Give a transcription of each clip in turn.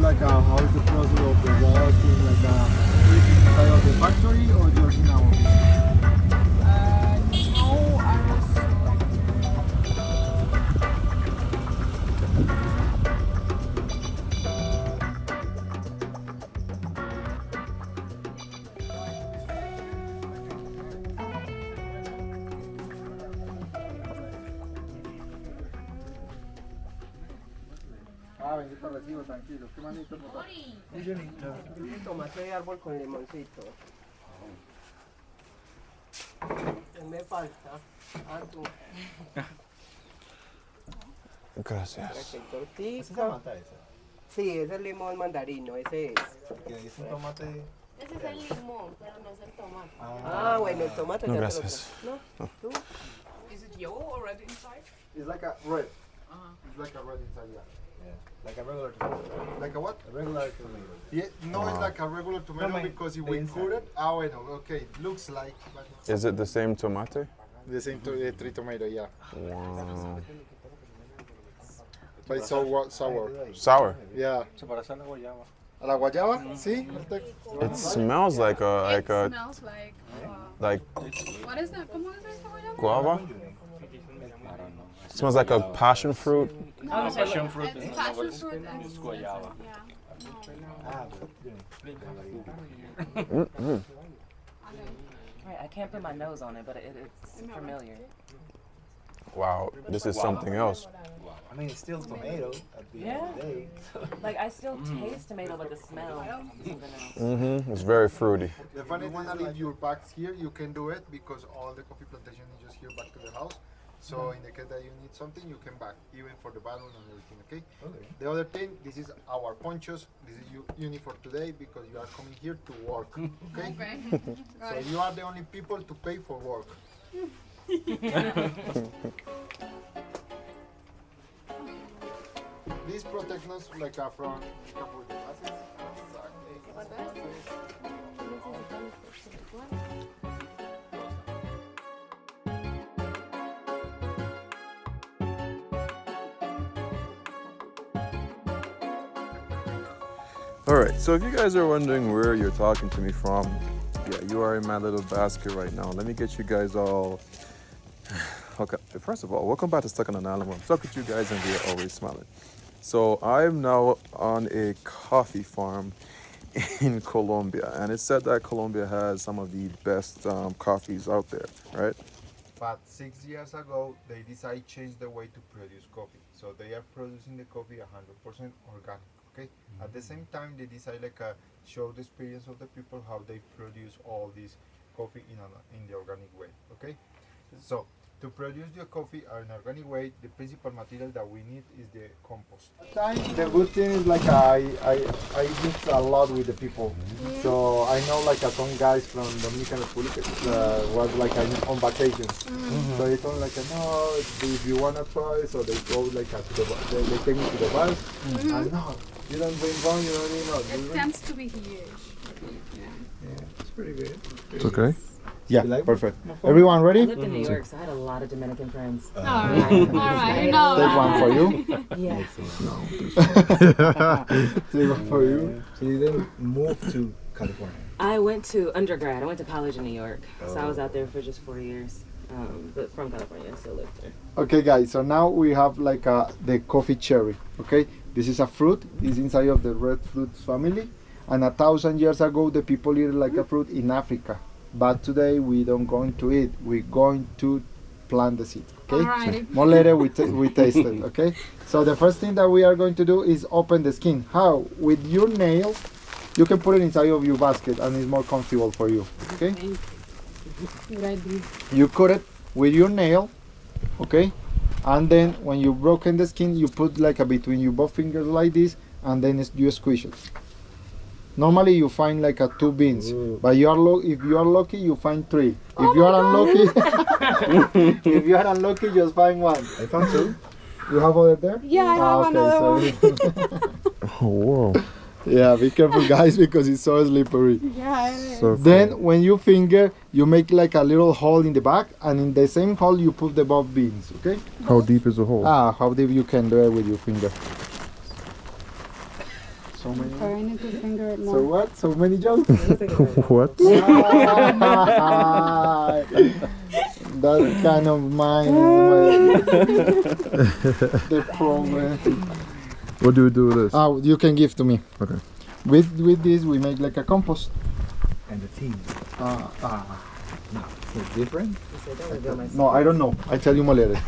like how is the process of the roasting, like inside of the factory or just in our office? No, I was Ah, bendito recibo, tranquilo. ¿Qué manito? Tomate de árbol con limoncito. ¿Qué me falta? Ah, tú. Gracias. Tortica. ¿Es esa mata esa? Sí, es el limón mandarino, ese es. Que es un tomate... Ese es el limón, pero no es el tomate. Ah, bueno, el tomate No, ya te lo gracias. traes. ¿No? ¿Tú? Is it yellow or red inside? It's like a red. It's like a red inside, yeah. Like a regular tomato. Like a what? A regular tomato. Yeah, no, it's like a regular tomato because if we cut it, bueno, okay, looks like. But Is it the same tomate? the same tree tomato, yeah. Wow. But it's sour. Sour. Yeah. Se parece a la guayaba. ¿A la guayaba? Sí. It smells like a It smells like what is that? ¿Cómo es eso? guava. It smells like a passion fruit. No, Passion fruit. it's passion fruit and guayaba. yeah. Right, I can't put my nose on it, but it's familiar. Wow, this is something else. I mean, it's still tomato at the end of the day. Like, I still taste tomato, but the smell is something else. It's very fruity. The funny thing is, leave your bags here. You can do it because all the coffee plantation is just here back to the house. So in the case that you need something, you can back, even for the balloon and everything, okay? The other thing, this is our ponchos. This is uni for today because you are coming here to work, okay? Okay. So you are the only people to pay for work. This protects us like from couple of glasses. Alright, so if you guys are wondering where you're talking to me from, yeah, you are in my little basket right now. Let me get you guys all... Okay, first of all, welcome back to Stuck on an Island. I'm stuck with you guys and we are always smiling. So I'm now on a coffee farm in Colombia, and it's said that Colombia has some of the best coffees out there, right? But 6 years ago, they decided to change the way to produce coffee. So they are producing the coffee 100% organic, okay? At the same time, they decide show the experience of the people how they produce all this coffee in the organic way, okay? So to produce your coffee in an organic way, the principal material that we need is the compost. The good thing is I mix a lot with the people. So I know some guys from Dominican Republic was on vacation. So they told no, if you wanna try, so they go to they take me to the bar and no, you don't bring wrong, you don't need no. It tends to be huge. Yeah, it's pretty good. It's okay. Yeah, perfect. Everyone I ready? lived in New York, so I had a lot of Dominican friends. All right, you know. Take one for you. Yeah. Take one for you. So you then moved to California. I went to undergrad. I went to college in New York. So I was out there for just 4 years. But from California, I still live there. Okay, guys. So now we have the coffee cherry. Okay, this is a fruit. It's inside of the red fruits family. And 1,000 years ago, the people eat a fruit in Africa. But today we don't going to eat. We're going to plant the seed. Okay. Alrighty. More later we taste it. Okay. So the first thing that we are going to do is open the skin. How? With your nails, you can put it inside of your basket, and it's more comfortable for you. Okay. You cut it with your nail. Okay. And then when you broken the skin, you put between your both fingers like this, and then you squish it. Normally you find 2 beans, but if you are lucky, you find 3. If you are unlucky, if you are unlucky, just find 1. I found 2. You have other there? Yeah, I have another one. Oh, whoa. Yeah, be careful, guys, because it's so slippery. Yeah, it is. So Then when you finger, you make a little hole in the back, and in the same hole you put the both beans. Okay? how deep is the hole? How deep you can do it with your finger. So many. Sorry, I need to finger it So more. what? So many jokes? What? That kind of mind is the problem. What do you do with this? Oh, you can give to me. Okay. With this, we make like a compost. And the team. No, It's different. no, I don't know. I tell you more later.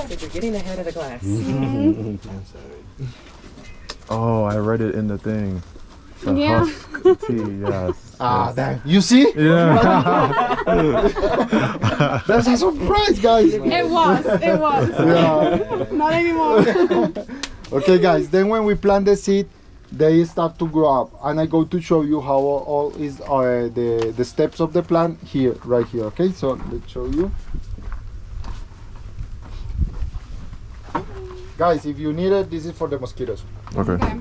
You're getting ahead of the class. I'm sorry. Oh, I read it in the thing. The Yeah. husk tea, yes. Ah, that you see? Yeah. That's a surprise, guys. It was. It was. Yeah. Not anymore. Okay, guys. Then when we plant the seed, they start to grow up, and I go to show you how all is the steps of the plant here, right here. Okay, so let's show you. Guys, if you need it, this is for the mosquitoes. Okay. Okay.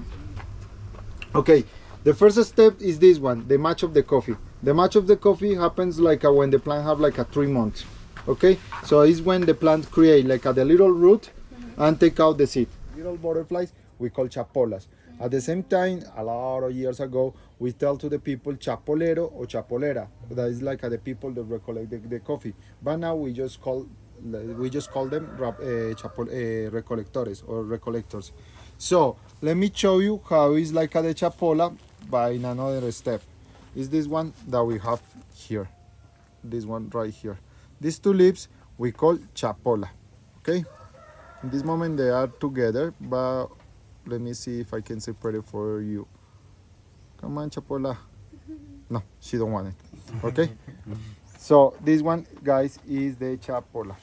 Okay, the first step is this one, the match of the coffee. The match of the coffee happens like when the plant have like a 3 months. Okay, so it's when the plant create like the little root and take out the seed. Little butterflies we call chapolas. At the same time, a lot of years ago, we tell to the people chapolero or chapolera. That is like the people that recollect the coffee. But now we just call them recolectores or recollectors. So let me show you how is like the chapola by another step. Is this one that we have here, this one right here. These two leaves we call chapola. Okay, in this moment they are together, but let me see if I can separate it for you. Come on, chapola. No, she don't want it. Okay, so this one, guys, is the chapola.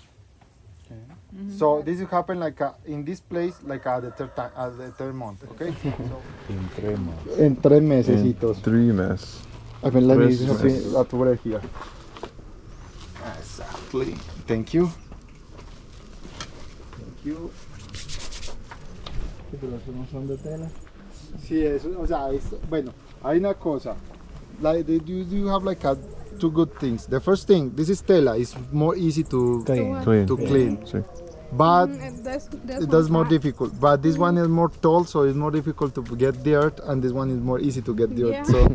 So this will happen like in this place, like at the third month, okay? En 3 mesecitos. 3 meses. I mean, let me Tres help meses. you that over here. Exactly. Thank you. Thank you. Sí, eso, o sea, es, bueno, hay una cosa. Like, you have like two good things. The first thing, this is tela. It's more easy to Clean. Clean. to clean. Sí. But That's that's more difficult. But this one is more tall, so it's more difficult to get dirt, and this one is more easy to get dirt. Yeah. So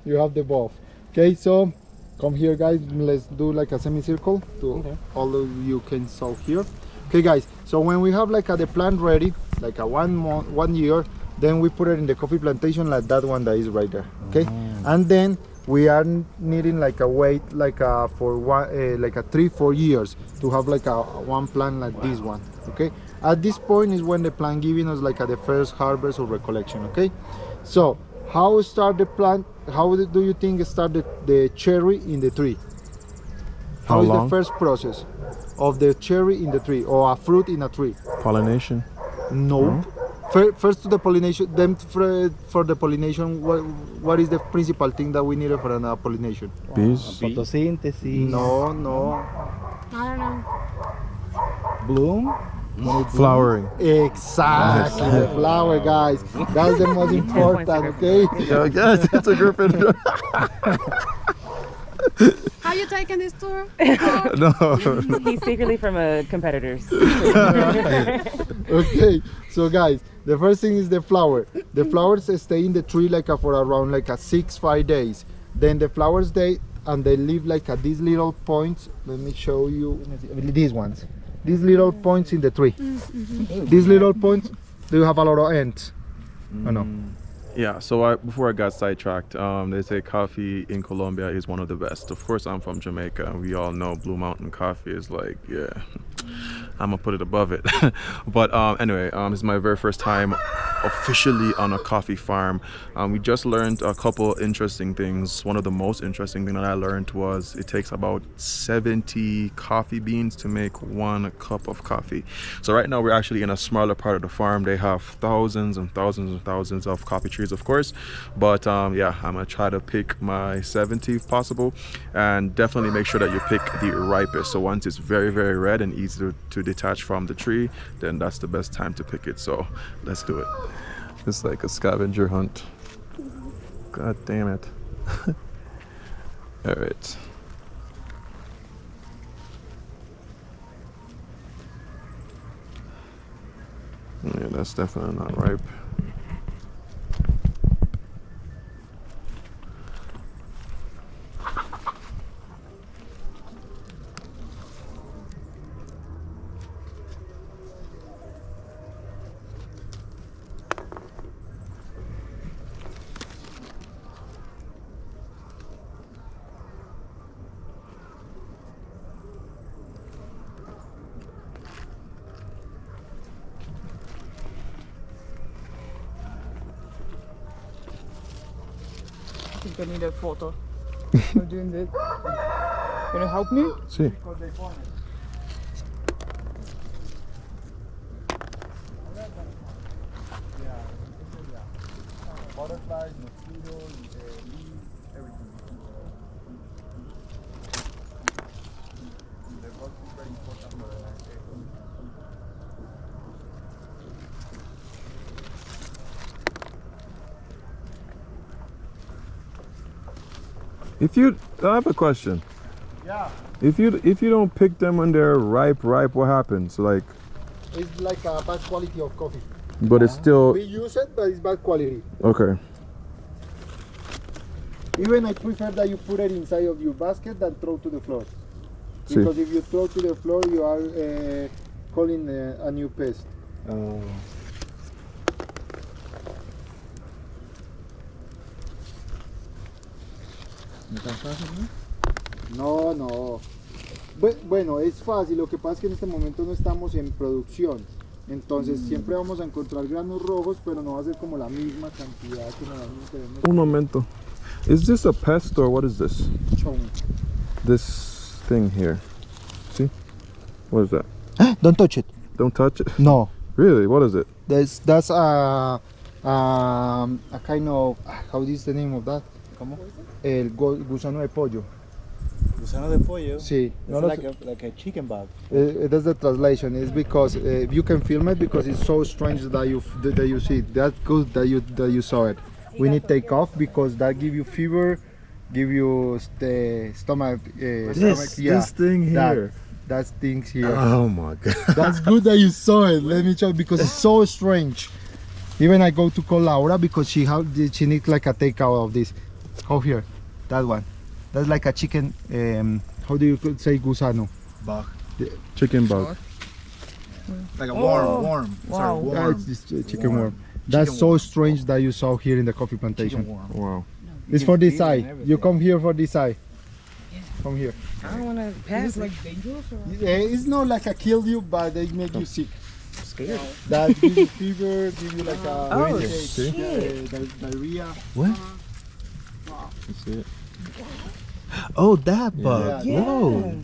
you have the both. Okay, so come here, guys. Let's do like a semicircle to all of you can solve here. Okay, guys. So when we have like the plant ready, like a 1 month, 1 year, then we put it in the coffee plantation like that one that is right there. Okay, and then we are needing like a wait like for one like a 3-4 years to have like a one plant like this one. Okay, at this point is when the plant giving us like the first harvest or recollection. Okay, so how start the plant? How do you think start the cherry in the tree? How is long? the first process of the cherry in the tree or a fruit in a tree? Pollination. No. First to the pollination, then for the pollination, what is the principal thing that we need for a pollination? Bees. Photosynthesis. No. I don't know. Bloom. Flowering. Exactly, the flower, guys. That's the most important, okay? Yeah, yes, it's a group. How you taking this tour? No. He's secretly from a competitor's. Okay, so guys, the first thing is the flower. The flowers stay in the tree like for around like 6-5 days. Then the flowers and they leave like at these little points. Let me show you these ones. These little points in the tree. These little points, they have a lot of ends. Oh no. Yeah, so before I got sidetracked, they say coffee in Colombia is one of the best. Of course, I'm from Jamaica, and we all know Blue Mountain coffee is like, yeah, I'm gonna put it above it. But anyway, this is my very first time officially on a coffee farm. We just learned a couple interesting things. One of the most interesting things that I learned was it takes about 70 coffee beans to make 1 cup of coffee. So right now we're actually in a smaller part of the farm. They have thousands and thousands and thousands of coffee trees, of course, but yeah, I'm gonna try to pick my 70 if possible, and definitely make sure that you pick the ripest. So once it's very, very red and easy to detach from the tree, then that's the best time to pick it. So let's do it. It's like a scavenger hunt. God damn it. All right. Yeah, that's definitely not ripe. que need a photo. I'm doing this. Can you help me? Sí. Butterflies, mosquitoes, bees, everything. The box is very important for the landscape. I have a question. Yeah, If you don't pick them when they're ripe, what happens? Like, It's like a bad quality of coffee. but it's still We use it, but it's bad quality. okay. Even I prefer that you put it inside of your basket than throw to the floor. See. Because if you throw to the floor, you are calling a new pest. No, no. Bueno, es fácil. Lo que pasa es que en este momento no estamos en producción. Entonces siempre vamos a encontrar granos rojos, pero no va a ser como la misma cantidad que normalmente vemos. Un momento. Is this a pest or what is this? Chong. This thing here. See? What is that? Don't touch it. Don't touch it. No. Really? What is it? That's a kind of, how is the name of that? ¿Cómo? El gusano de pollo. Gusano de pollo. Sí. It's No lo like a chicken bug. that's the translation. It's because you can film it because it's so strange that you see it. That's good that you saw it. We need take off because that give you fever, give you the stomach. This thing here. That's things here. Oh my god. That's good that you saw it. Let me show you because it's so strange. Even I go to call Laura because she needs like a takeout of this. Oh here, that one. That's like a chicken. How do you say gusano? Bug. Chicken bug. Like a worm. Wow. Sorry, Yeah, worm. it's just chicken worm. That's so strange that you saw here in the coffee plantation. Chicken worm. Wow. It's for this eye. You come here for this eye. Come here. I don't want to pass. Like dangerous or? It's not like a kill you, but they make you sick. Scared. That give you fever, give you like a Oh, diarrhea. What? You see it? Oh, that bug. Yeah. Whoa.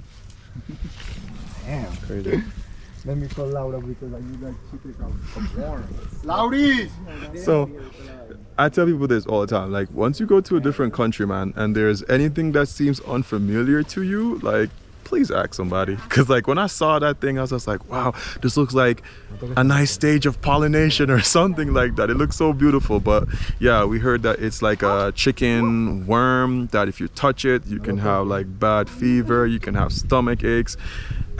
Damn. Crazy. Let me call Laura because I need like chicken out. Laurie! So I tell people this all the time. Like once you go to a different country, man, and there's anything that seems unfamiliar to you, like please ask somebody. Cause like when I saw that thing, I was just like, wow, this looks like a nice stage of pollination or something like that. It looks so beautiful. But yeah, we heard that it's like a chicken worm that if you touch it, you can have like bad fever, you can have stomach aches.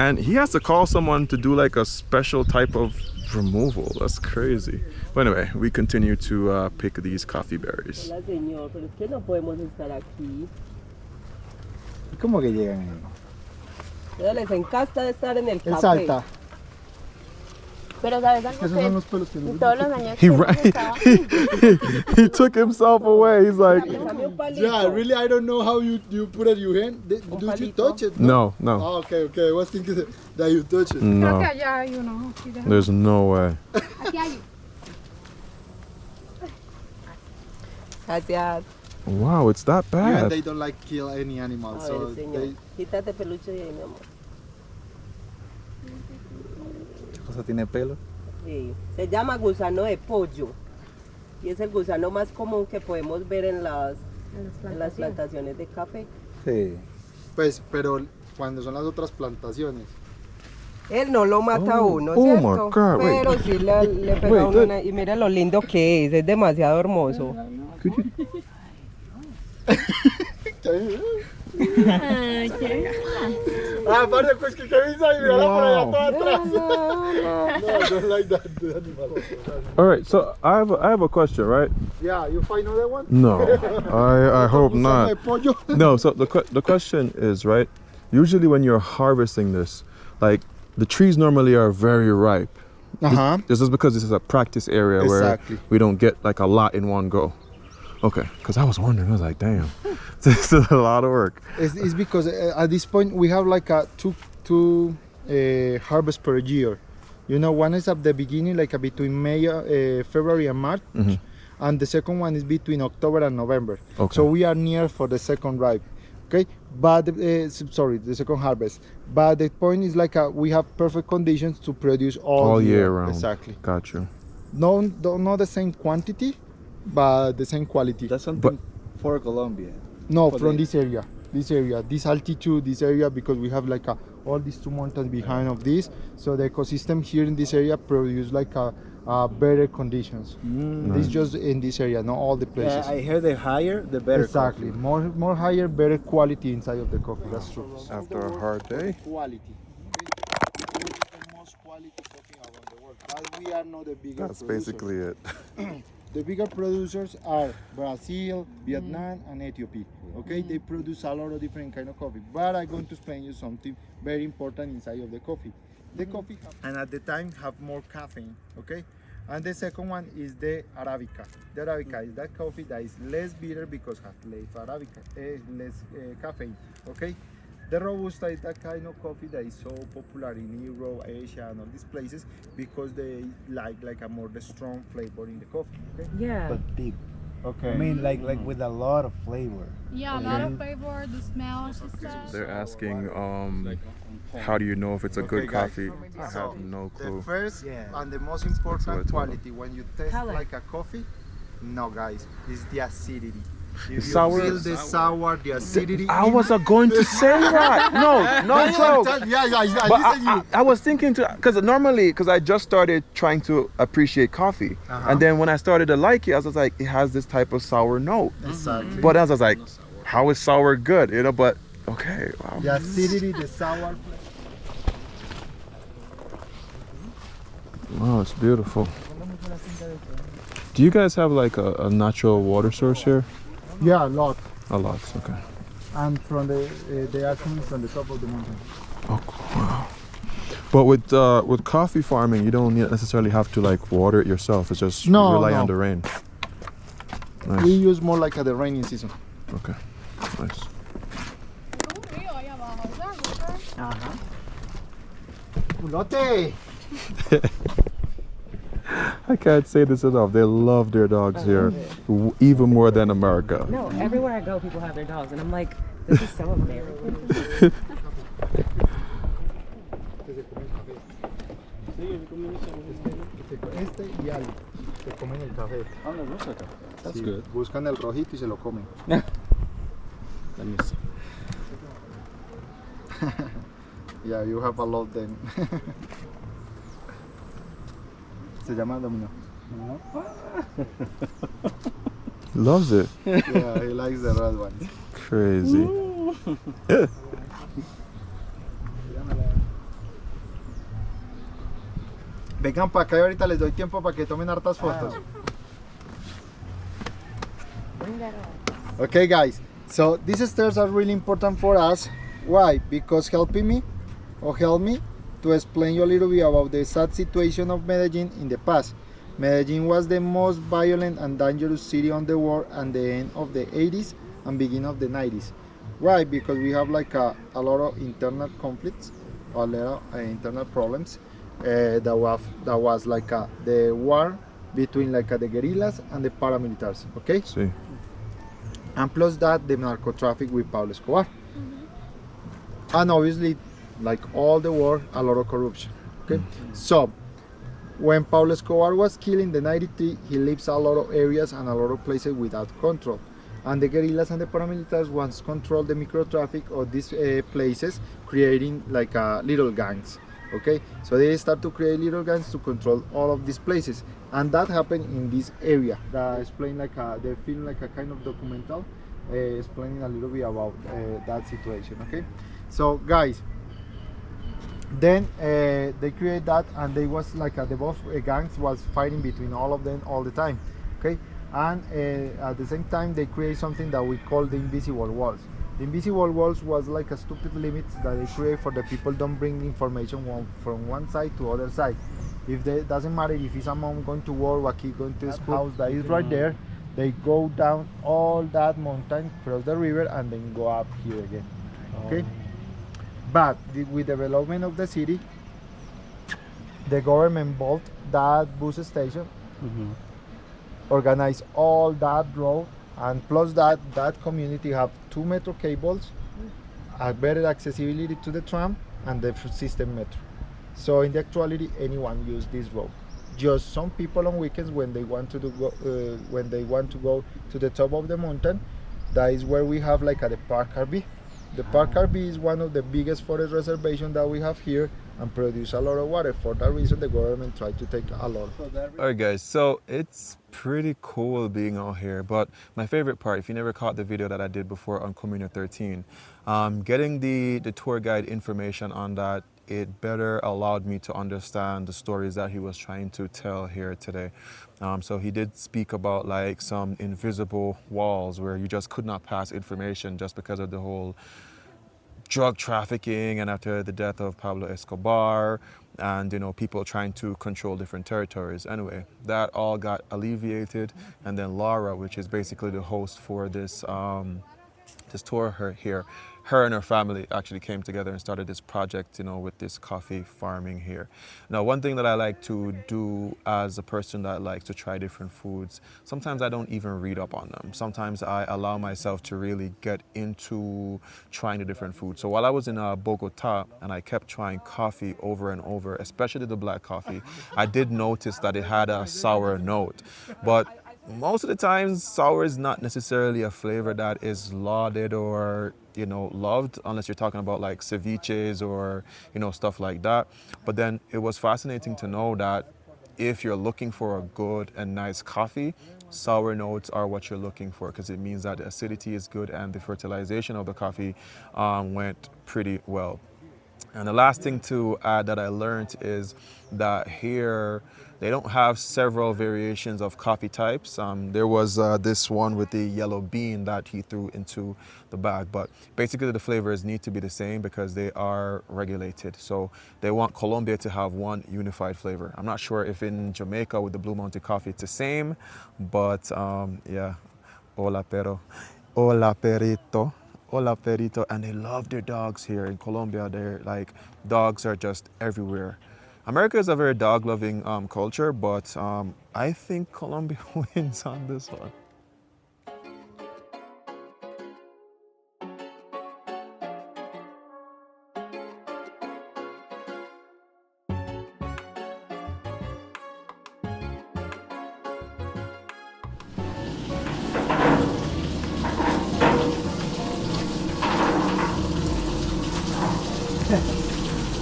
And he has to call someone to do like a special type of removal. That's crazy. But anyway, we continue to pick these coffee berries. Hola, señor, pero es que no podemos estar aquí. ¿Cómo que llegan ahí? Pero les encanta de estar en el Él café. salta. Pero sabes algo Esos son los pelos que que todos los años He que ran, estaba. he took himself away. He's like, Dame un palito. Yeah, really, I don't know how you put it in your hand. Did you palito. touch it? no, no, Oh, okay. I was thinking that you touch it. Creo que no. allá hay uno. Sí, déjame. There's no way. Aquí hay. Gracias. Wow, it's that Yeah, bad. they don't like kill any animal, A so ver, señor. they, Quítate peluche de ahí, mi amor. ¿Qué cosa tiene pelo? Sí. Se llama gusano de pollo. Y es el gusano más común que podemos ver en las plantaciones de café. Sí. pues, pero cuando son las otras plantaciones. Él no lo mata a uno, oh my ¿cierto? God, wait. Pero sí le pega a uno una- y mira lo lindo que es demasiado hermoso. Ah, aparte, pues que Kevin sabe, mírala por allá toda atrás. No, I don't like that animal. All right, so I have a question, right? Yeah, you find another one? No, I hope Gusano not. de pollo. No, so the question is, right? Usually when you're harvesting this, like the trees normally are very ripe. Uh-huh. This is because this is a practice area Exactly. where we don't get like a lot in one go. Okay, because I was wondering, I was like, damn, this is a lot of work. It's because at this point we have like a two harvest per year. You know, one is at the beginning, like between May, February and March, Mhm. and the second one is between October and November. Okay. So we are near for the second ripe. Okay, but sorry, the second harvest. But the point is like we have perfect conditions to produce all year round. Exactly. Got you. No, not the same quantity, but the same quality. That's something for Colombia. No, for from the- this area, this altitude, this area, because we have like all these two mountains behind of this. So the ecosystem here in this area produce like better conditions. This just in this area, not all the places. Yeah, I hear the higher, the better. Exactly, more higher, better quality inside of the coffee. That's true. After a hard day. Quality. Okay? It is the most quality coffee around the world. But we are not the biggest. That's producers. basically it. The bigger producers are Brazil, Vietnam, and Ethiopia. Okay, they produce a lot of different kind of coffee. But I'm going to explain you something very important inside of the coffee. The coffee, and at the time have more caffeine. Okay, and the second one is the Arabica. The Arabica is that coffee that is less bitter because has less Arabica, less caffeine. Okay. The Robusta is that kind of coffee that is so popular in Europe, Asia, and all these places because they like a more the strong flavor in the coffee. Okay. Yeah. But deep. Okay. I mean, like with a lot of flavor. Yeah, a lot of flavor, the smell, she said. They're asking, how do you know if it's a good Okay, guys. coffee? I have no The clue. first Yeah. and the most That's what I important told quality when you taste Color. like a coffee, no guys, is the acidity. If you sour? feel the sour, the acidity. I wasn't going to say that. No joke. Yeah, But listen you. I was thinking because I just started trying to appreciate coffee, and then when I started to like it, I was like, it has this type of sour note. Exactly. But I was like, how is sour good? You know, but okay, wow. The acidity, the sour. Wow, it's beautiful. Do you guys have like a natural water source here? Yeah, a lot. A lot, okay. And from they are coming from the top of the mountain. Oh, wow. But with coffee farming, you don't necessarily have to like water it yourself. It's just rely on the rain. Nice. We use more like at the rainy season. Okay. Nice. Culote! I can't say this enough. They love their dogs here, even more than America. No, everywhere I go, people have their dogs, and I'm like, this is so American. Este y algo. Se comen el café. That's Sí, good. buscan el rojito y se lo comen. Let me see. Yeah, you have a lot then. Se llama Domino. Loves it. Yeah, he likes the red ones. Crazy. Vengan para acá y ahorita les doy tiempo para que tomen hartas fotos. Okay guys, so these stairs are really important for us. Why? Because help me to explain you a little bit about the sad situation of Medellin in the past. Medellin was the most violent and dangerous city on the world at the end of the 80s and beginning of the 90s. Why? Because we have like a lot of internal conflicts, a lot of internal problems. That was like the war between like the guerrillas and the paramilitaries. Okay. See. And plus that, the narco traffic with Pablo Escobar. And obviously, like all the war, a lot of corruption. Okay. So when Pablo Escobar was killed in the 93, he leaves a lot of areas and a lot of places without control. And the guerrillas and the paramilitaries once control the micro traffic of these places, creating like little gangs. Okay, so they start to create little gangs to control all of these places, and that happened in this area. That explain like they film like a kind of documental, explaining a little bit about that situation. Okay, so guys, then they create that, and they was like the both gangs was fighting between all of them all the time. Okay, and at the same time they create something that we call the invisible walls. The invisible walls was like a stupid limits that they create for the people don't bring information from one side to other side. If they doesn't matter if it's a mom going to work or a kid going to school, house that is right there, they go down all that mountain, cross the river, and then go up here again. Okay. But with the development of the city, the government built that bus station organize all that road, and plus that community have 2 metro cables, a better accessibility to the tram and the system metro. So in the actuality, anyone use this road. Just some people on weekends when they want to go to the top of the mountain. That is where we have like at the Park RV. The Park RV is one of the biggest forest reservations that we have here and produce a lot of water. For that reason, the government tried to take a lot. Alright guys, so it's pretty cool being out here, but my favorite part, if you never caught the video that I did before on Communio 13, getting the tour guide information on that, it better allowed me to understand the stories that he was trying to tell here today. So he did speak about like some invisible walls where you just could not pass information just because of the whole drug trafficking, and after the death of Pablo Escobar, and people trying to control different territories. Anyway, that all got alleviated, and then Laura, which is basically the host for this this tour here, her and her family actually came together and started this project, with this coffee farming here. Now, one thing that I like to do as a person that likes to try different foods, sometimes I don't even read up on them. Sometimes I allow myself to really get into trying the different foods. So while I was in Bogota and I kept trying coffee over and over, especially the black coffee, I did notice that it had a sour note. But most of the times, sour is not necessarily a flavor that is lauded or loved, unless you're talking about like ceviches or stuff like that. But then it was fascinating to know that if you're looking for a good and nice coffee, sour notes are what you're looking for, because it means that the acidity is good and the fertilization of the coffee went pretty well. And the last thing to add that I learned is that here they don't have several variations of coffee types. There was this one with the yellow bean that he threw into the bag, but basically the flavors need to be the same because they are regulated. So they want Colombia to have one unified flavor. I'm not sure if in Jamaica with the Blue Mountain coffee it's the same, but yeah, hola pero, hola perito. Hola perito, and they love their dogs here in Colombia. They're like, dogs are just everywhere. America is a very dog-loving culture, but I think Colombia wins on this one.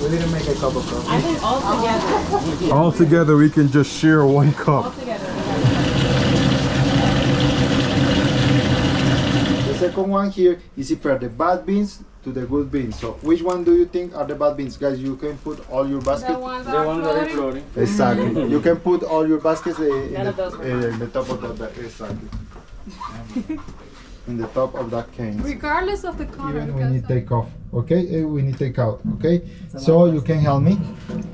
We didn't make a cup of coffee. I think all together. All together, we can just share one cup. The second one here is prepare the bad beans to the good beans. So which one do you think are the bad beans? Guys, you can put all your basket. The ones that are floating. Exactly. You can put all your baskets in None of those were the top of that. Exactly. In the top of that cane. Regardless of the color. Even we need take off. Okay, we need take out. Okay, so you can help me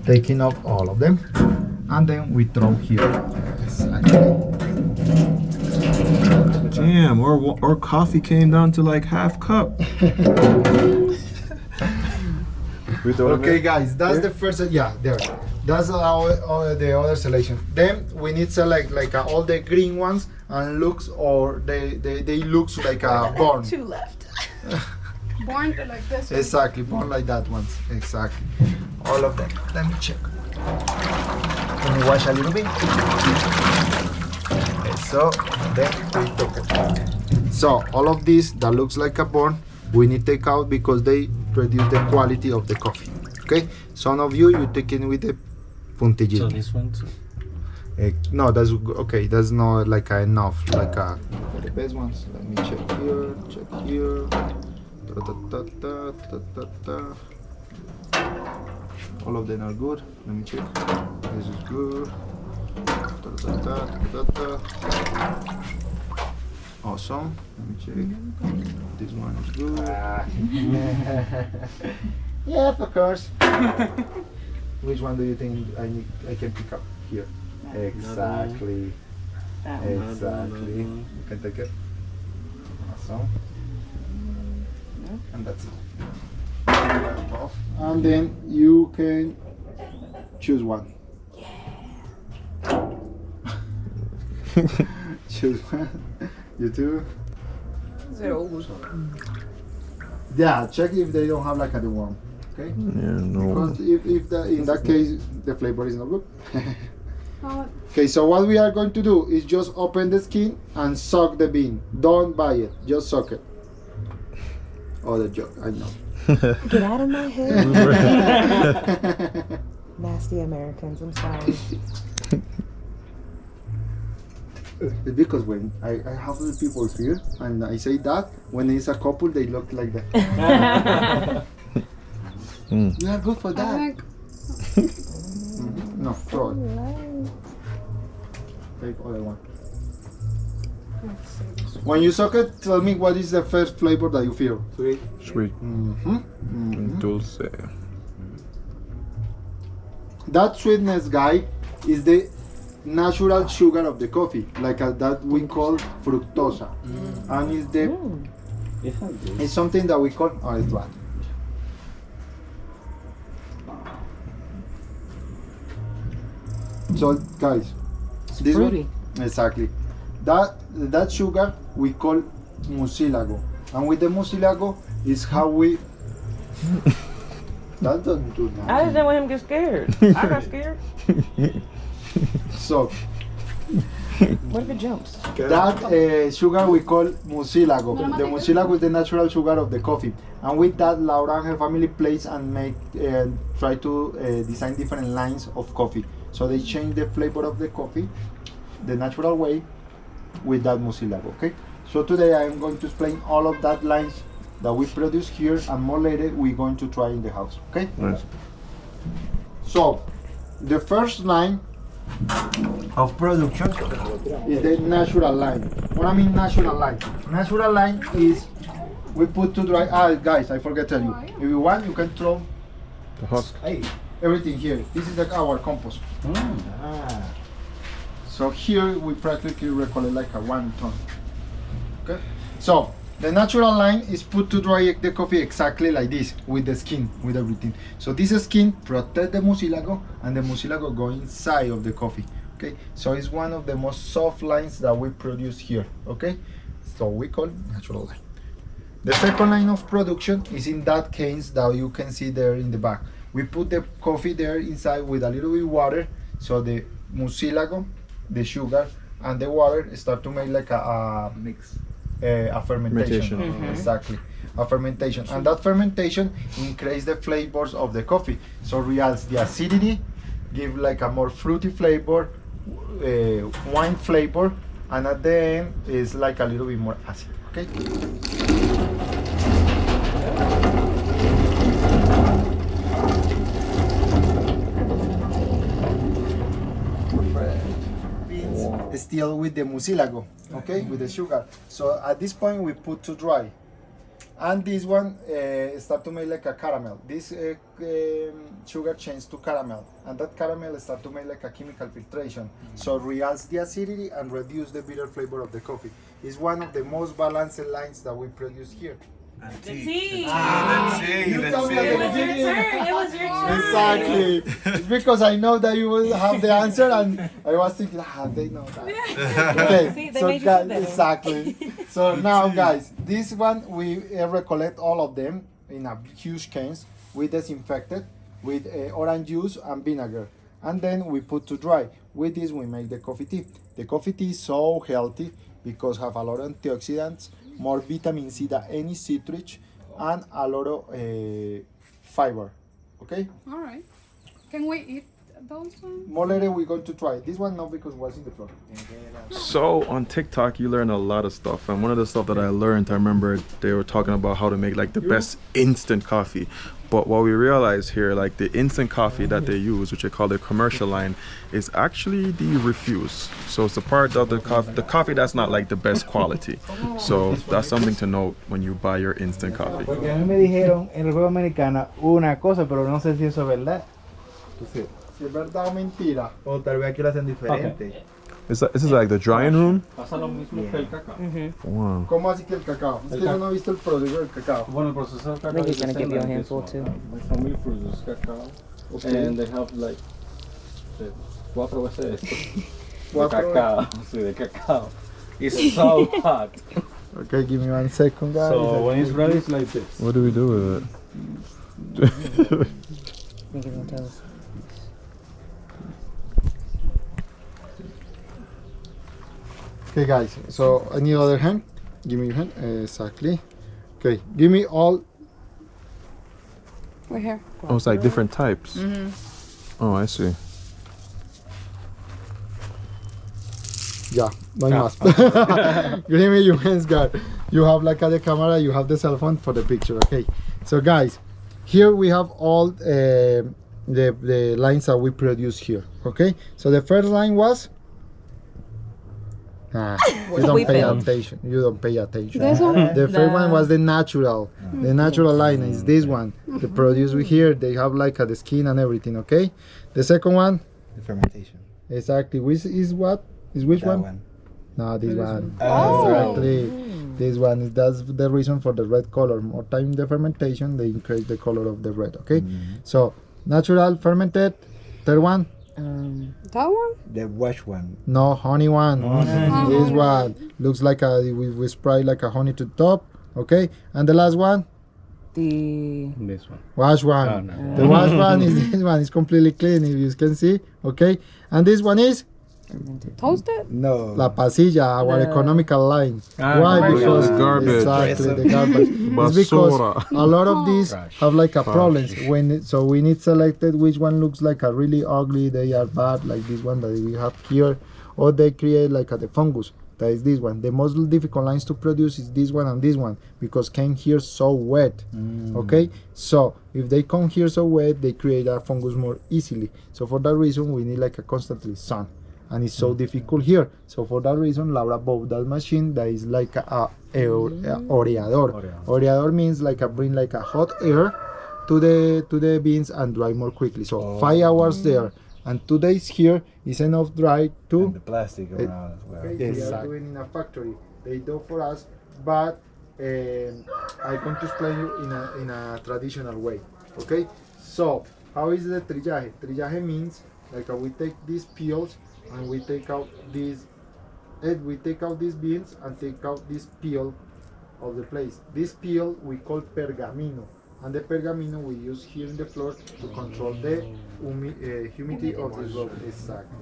taking off all of them, and then we throw here. Exactly. Damn, our coffee came down to like half cup. Okay, guys, that's the first. Yeah, there. That's the other selection. Then we need select like all the green ones and looks, or they looks like a born. Two left. Born like this. Exactly, born like that ones. Exactly. All of them. Let me check. Let me wash a little bit. Okay, so then we took it. So all of this that looks like a born, we need to take out because they reduce the quality of the coffee. Okay, some of you take it with the puntillito. So this one too. No, that's okay. That's not like enough. Like for the best ones. Let me check here. Check here. All of them are good. Let me check. This is good. Awesome. Let me check. This one is good. Yeah, of course. Which one do you think I can pick up here? Exactly. Exactly. You can take it. Awesome. And that's it. And then you can choose one. Choose one. You too. Zero gusto. Yeah, check if they don't have like a deworm. Okay? Yeah, no. Because if in that case the flavor is not good. Oh, Okay, so what we are going to do is just open the skin and suck the bean. Don't buy it, just suck it. Oh, the joke, I know. Get out of my head. Nasty Americans, I'm sorry. It's because when I have the people here and I say that, when it's a couple, they look like that. You are good for I that. think No, throw it. Take other one. When you suck it, tell me what is the first flavor that you feel. Sweet. Sweet. Dulce. That sweetness, guy, is the natural sugar of the coffee, like that we call fructosa, and it's the it's something that we call it's bad. So, guys, this fruity. one exactly that sugar we call mucilago, and with the mucilago is how we. That doesn't do nothing. I just didn't want him to get scared. I got scared. So What if it jumps? that sugar we call mucilago. The mucilago is the natural sugar of the coffee, and with that Laura and her family plays and make try to design different lines of coffee. So they change the flavor of the coffee the natural way with that mucilago. Okay. So today I am going to explain all of that lines that we produce here, and more later we're going to try in the house. Okay. Nice. So the first line of production is the natural line. What I mean natural line? Natural line is we put to dry. Guys, I forget to tell you. If you want, you can throw The husk. everything here. This is like our compost. So here we practically recollect like a 1 ton. Okay. So the natural line is put to dry the coffee exactly like this, with the skin, with everything. So this skin protect the mucilago, and the mucilago go inside of the coffee. Okay. So it's one of the most soft lines that we produce here. Okay. So we call natural line. The second line of production is in that case that you can see there in the back. We put the coffee there inside with a little bit water, so the mucilago, the sugar, and the water start to make like a mix, a fermentation. Exactly, a fermentation, and that fermentation increase the flavors of the coffee. So reals the acidity, give like a more fruity flavor, wine flavor, and at the end is like a little bit more acid. Okay. Still with the mucilago, okay, with the sugar. So at this point we put to dry, and this one start to make like a caramel. This sugar changes to caramel, and that caramel start to make like a chemical filtration, so reals the acidity and reduce the bitter flavor of the coffee. It's one of the most balanced lines that we produce here. The tea. You told me at the beginning. It was your turn. Exactly. It's because I know that you will have the answer, and I was thinking, they know that. Okay, See, they so made you feel better. exactly. So now, guys, this one we recollect all of them in a huge cans. We disinfected with orange juice and vinegar, and then we put to dry. With this, we make the coffee tea. The coffee tea is so healthy because have a lot of antioxidants, more vitamin C than any citrus, and a lot of fiber. Okay. all right. Can we eat those ones? More later we're going to try this one, not because it was in the floor. So on TikTok, you learn a lot of stuff, and one of the stuff that I learned, I remember they were talking about how to make like the best instant coffee. But what we realized here, like the instant coffee that they use, which they call the commercial line, is actually the refuse. So it's the part of the coffee that's not like the best quality. So that's something to note when you buy your instant coffee. Porque a mí me dijeron en República Dominicana una cosa, pero no sé si eso es verdad. Entonces, Si es verdad o mentira. o tal vez aquí lo hacen diferente. This is like the drying room. Pasa lo mismo que el cacao. Wow. ¿Cómo así que el cacao? Es que yo no he visto el proceso del cacao. Bueno, el proceso del I cacao think he's is gonna the give same you a like this handful one. too. My family produces cacao, and they have like 4 veces esto. De Cuatro cacao, sí, de cacao. It's so hot. Okay, give me 1 second, guys. So when it's ready, it's like this. What do we do with it? Think it's gonna tell us. Okay, guys. So any other hand? Give me your hand. Exactly. Okay, give me all. We're here. Oh, it's like different types. Oh, I see. Yeah, no más. Give me your hands, guys. You have like the camera, you have the cell phone for the picture. Okay, so guys, here we have all the lines that we produce here. Okay, so the first line was. You don't pay attention. You don't pay attention. This one? The first one was the natural. The natural line is this one. The produce we here, they have like the skin and everything. Okay. The second one, The fermentation. exactly. Which is what? Is which That one? No, this one. Oh. Exactly. This one is that's the reason for the red color. More time in the fermentation, they increase the color of the red. Okay. So natural fermented. Third one. That one? The wash one. No, honey one. This one looks like we spray like a honey to top. Okay, and the last one, This one. wash one. Oh, no. The wash one is this one. It's completely clean, if you can see. Okay, and this one is Toasted? No. la pasilla, our economical line. Why? Because Because the garbage. exactly the garbage. It's because Basura. a lot of these Trash. have like a problems so we need selected which one looks like a really ugly. They are bad, like this one that we have here, or they create like the fungus. That is this one. The most difficult lines to produce is this one and this one because came here so wet. Okay, so if they come here so wet, they create a fungus more easily. So for that reason, we need like a constantly sun. And it's so difficult here. So for that reason, Laura bought that machine that is like a oreador. Oreador means like bring like a hot air to the beans and dry more quickly. So 5 hours there and 2 days here is enough dry to. And the plastic around as well. Okay, we are doing in a factory. They do for us, but I'm going to explain you in a traditional way. Okay, so how is the trillaje? Trillaje means like we take these peels and we take out these. We take out these beans and take out this peel of the place. This peel we call pergamino, and the pergamino we use here in the floor to control the humidity of the road. Exactly.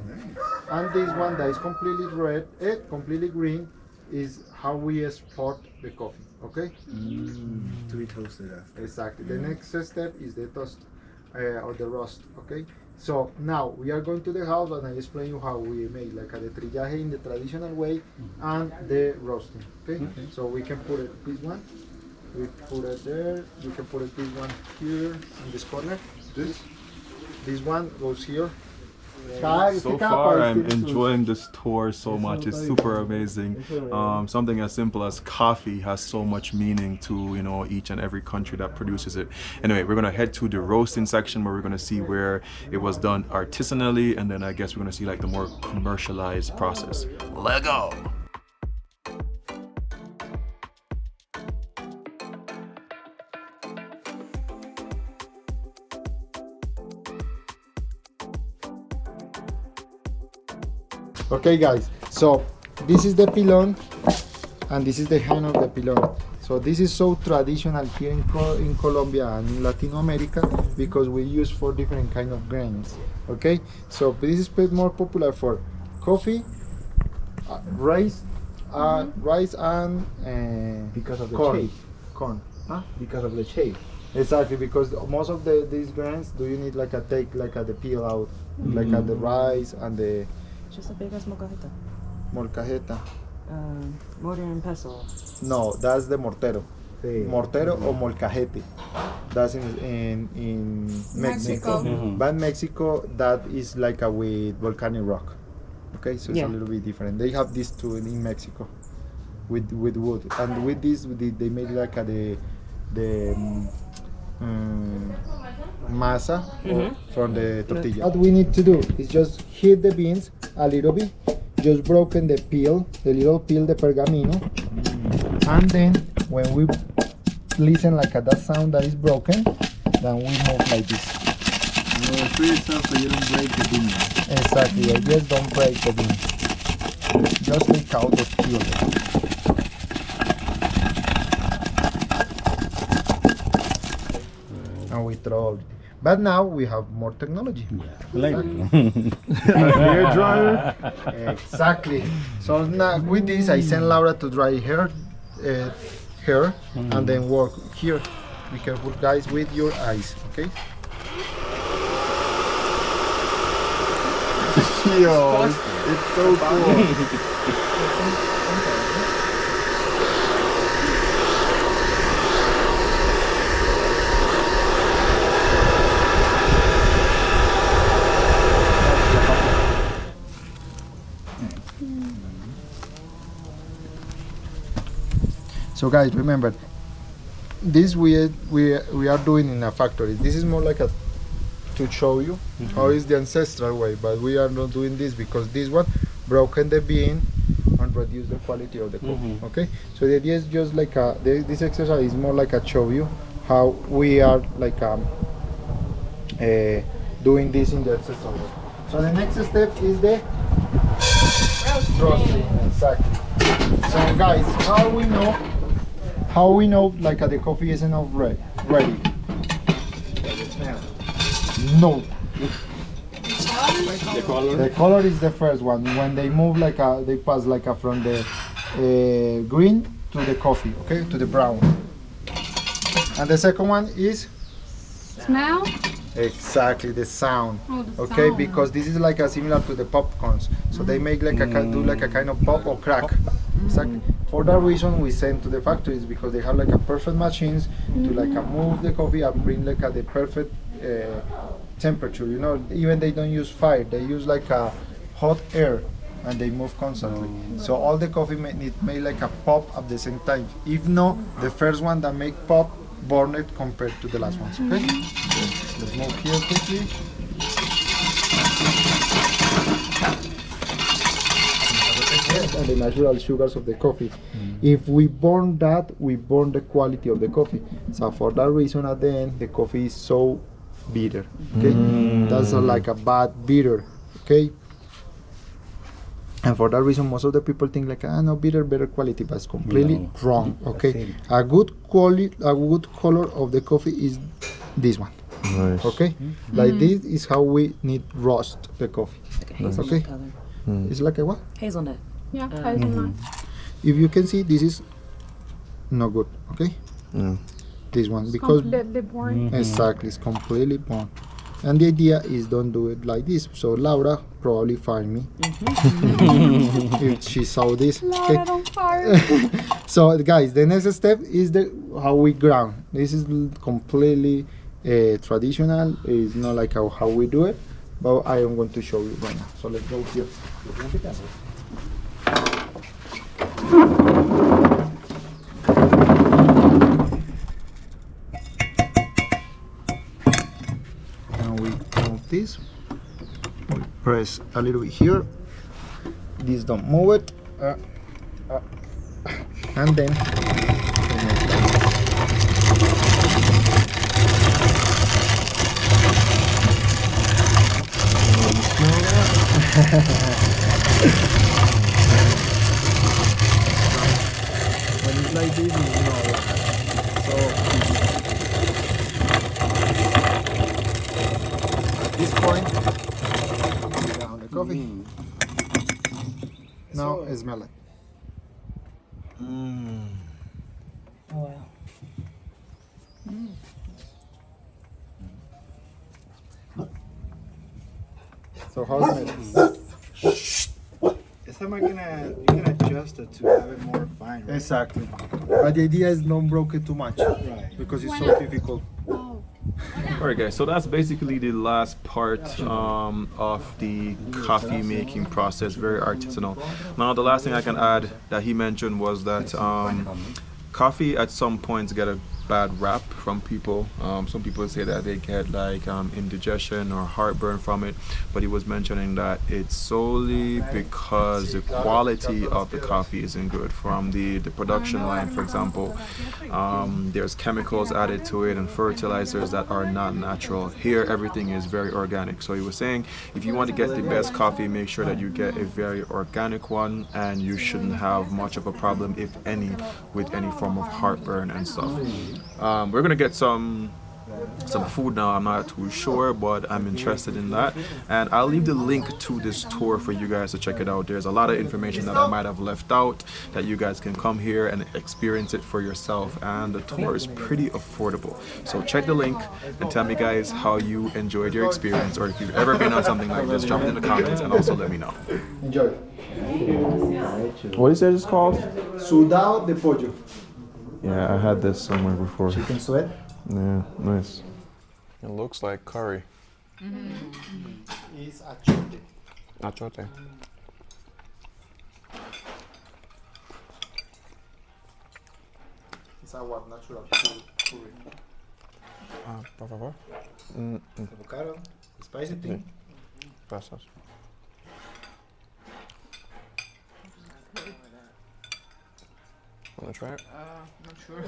And this one that is completely red, completely green, is how we export the coffee. Okay. To be toasted after. Exactly. The next step is the toast or the roast. Okay. So now we are going to the house and I explain you how we make like the trillaje in the traditional way and the roasting. Okay. So we can put it this one. We put it there. You can put it this one here in this corner. This one goes here. So far, I'm enjoying this tour so much. It's super amazing. Something as simple as coffee has so much meaning to each and every country that produces it. Anyway, we're gonna head to the roasting section where we're gonna see where it was done artisanally, and then I guess we're gonna see like the more commercialized process. Let's go. Okay guys, so this is the pilon and this is the hand of the pilon. So this is so traditional here in Colombia and in Latin America because we use 4 different kind of grains. Okay, so this is more popular for coffee, rice and Because of the corn. shape. Corn. Huh? Because of the shape. Exactly, because most of these grains do you need like the peel out, like the rice and the Just a big ass molcajeta. molcajeta. Mortar and pestle. No, that's the mortero. Sí. Mortero or molcajete. That's in Mexico. Mexico. But Mexico, that is like with volcanic rock. Okay, so it's Yeah. a little bit different. They have this too in Mexico with wood, and with this they made like masa from the tortilla. What we need to do is just heat the beans a little bit, just broken the peel, the little peel, the pergamino, and then when we listen like that sound that is broken, then we move like this. Free yourself so you don't break the bean. Exactly, I just don't break the bean. just take out the peel. And we throw. But now we have more technology. Hair dryer. Exactly. So now with this, I send Laura to dry her hair and then work here. Be careful, guys, with your eyes. Okay. Yo, it's so cool. So guys, remember, this we are doing in a factory. This is more like a to show you how is the ancestral way, but we are not doing this because this one broken the bean and reduce the quality of the coffee. Okay, so the idea is just like this exercise is more like a show you how we are like doing this in the ancestral way. So the next step is the roasting. Exactly. So guys, how we know like the coffee is enough ready? No. The color is the first one. When they move like they pass like from the green to the coffee, okay, to the brown. And the second one is Smell? exactly the sound. Oh, the Okay, sound. because this is like similar to the popcorns. So they make like do like a kind of pop or crack. Exactly. For that reason, we send to the factories because they have like a perfect machines to like move the coffee and bring like the perfect temperature. You know, even they don't use fire; they use like a hot air, and they move constantly. So all the coffee made like a pop at the same time. If no, the first one that make pop burn it compared to the last ones. Okay. So let's move here quickly. And the natural sugars of the coffee. If we burn that, we burn the quality of the coffee. So for that reason, at the end, the coffee is so bitter. Okay, that's like a bad bitter. Okay, and for that reason, most of the people think like, no, bitter, better quality, but it's completely wrong. Okay, a good quality, a good color of the coffee is this one. Nice. Okay, like this is how we need roast the coffee. Like a hazelnut Okay. color. It's like a what? Hazelnut. Yeah, hazelnut. If you can see, this is no good. Okay, this one because Completely boring. exactly it's completely burnt. And the idea is don't do it like this. So Laura probably find me if she saw this. Okay. Laura, don't fire. So guys, the next step is how we ground. This is completely traditional. It's not like how we do it, but I am going to show you right now. So let's go here. Now we move this. We press a little bit here. This don't move it. And then when it's like this, it's not like so at this point, put down the coffee. Now smell it. Oh wow. So how's it? Esa máquina, you can adjust it to have it more fine, right? Exactly. But the idea is don't broke it too much because it's so difficult. Alright guys, so that's basically the last part of the coffee making process, very artisanal. Now the last thing I can add that he mentioned was that coffee at some points get a bad rap from people. Some people say that they get like indigestion or heartburn from it, but he was mentioning that it's solely because the quality of the coffee isn't good. From the production line, for example, there's chemicals added to it and fertilizers that are not natural. Here everything is very organic. So he was saying if you want to get the best coffee, make sure that you get a very organic one, and you shouldn't have much of a problem, if any, with any form of heartburn and stuff. We're gonna get some food now. I'm not too sure, but I'm interested in that, and I'll leave the link to this tour for you guys to check it out. There's a lot of information that I might have left out that you guys can come here and experience it for yourself, and the tour is pretty affordable. So check the link and tell me guys how you enjoyed your experience, or if you've ever been on something like this, drop it in the comments and also let me know. Enjoy. What is it called? Sudado de pollo. Yeah, I had this somewhere before. Chicken sweat. Yeah, nice. It looks like curry. It's achote. Achote. It's our natural curry. Por favor. Avocado, the spicy thing. Gracias. Wanna try it? Not sure.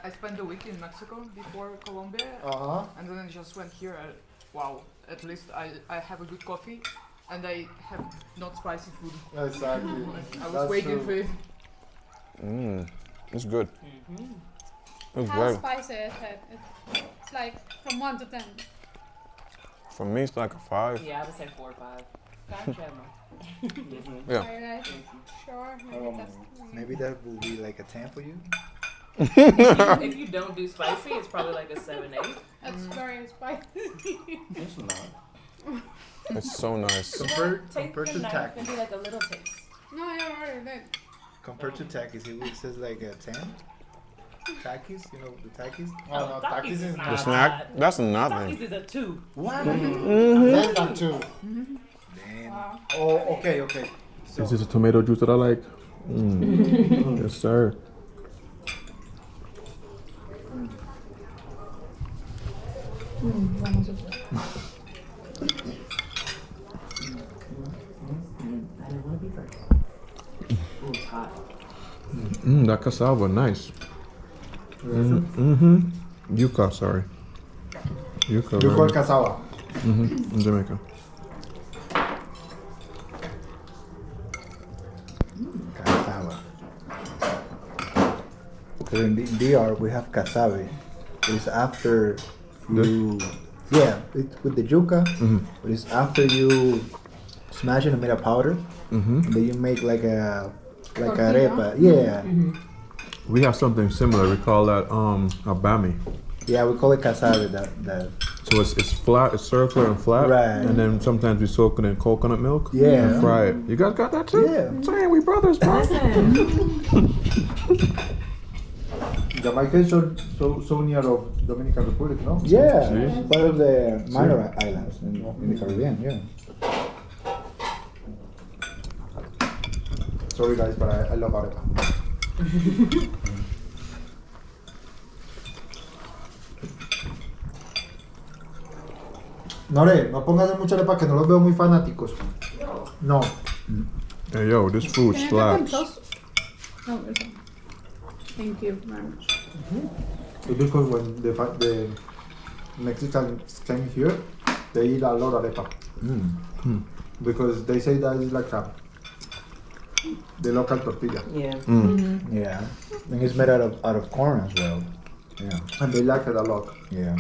I spent the week in Mexico before Colombia, and then I just went here. Wow, at least I have a good coffee, and I have not spicy food. Exactly. I was waiting for it. It's good. It's How very. spicy is it? It's like from 1 to 10. For me, it's like a 5. Yeah, I would say 4 or 5. Gotcha. Yeah. Are you guys sure? Maybe that will be like a 10 for you. If you don't do spicy, it's probably like a 7, 8. That's very spicy. It's not. It's so nice. Compared to tack. And do like a little taste. No, I already did. Compared to Takis, it says like a 10. Takis, you know the Takis? Oh no, Takis is The not. snack? That's nothing. Takis is a 2. What? Less than 2. Man. Oh, okay. Is this a tomato juice that I like? Yes, sir. I didn't want to be first. Ooh, it's hot. That cassava, nice. Yuca, sorry. Yuca. You call right? cassava. In Jamaica. Cassava. So in DR we have cassave. It's after you, with the yuca. But it's after you smash it and make a powder. And then you make like a arepa. Yeah. We have something similar. We call that a bami. Yeah, we call it cassave. That. So it's flat, it's circular and flat. Right. And then sometimes we soak it in coconut milk. Yeah. And fry it. You guys got that too? Yeah. Damn, we brothers, bro. Jamaica is so near of Dominican Republic, no? Yeah, See? it's part of the minor islands in the Caribbean. Yeah. Sorry guys, but I love arepa. Nore, no pongas mucha arepa que no los veo muy fanáticos. No. Hey, yo, this food Can I have them slaps. toast? Oh, there's one. Thank you very much. It's because when the Mexicans came here, they eat a lot of arepa. Because they say that is like the local tortilla. Yeah. Yeah, and it's made out of corn as well. Yeah, And they like it a lot. yeah.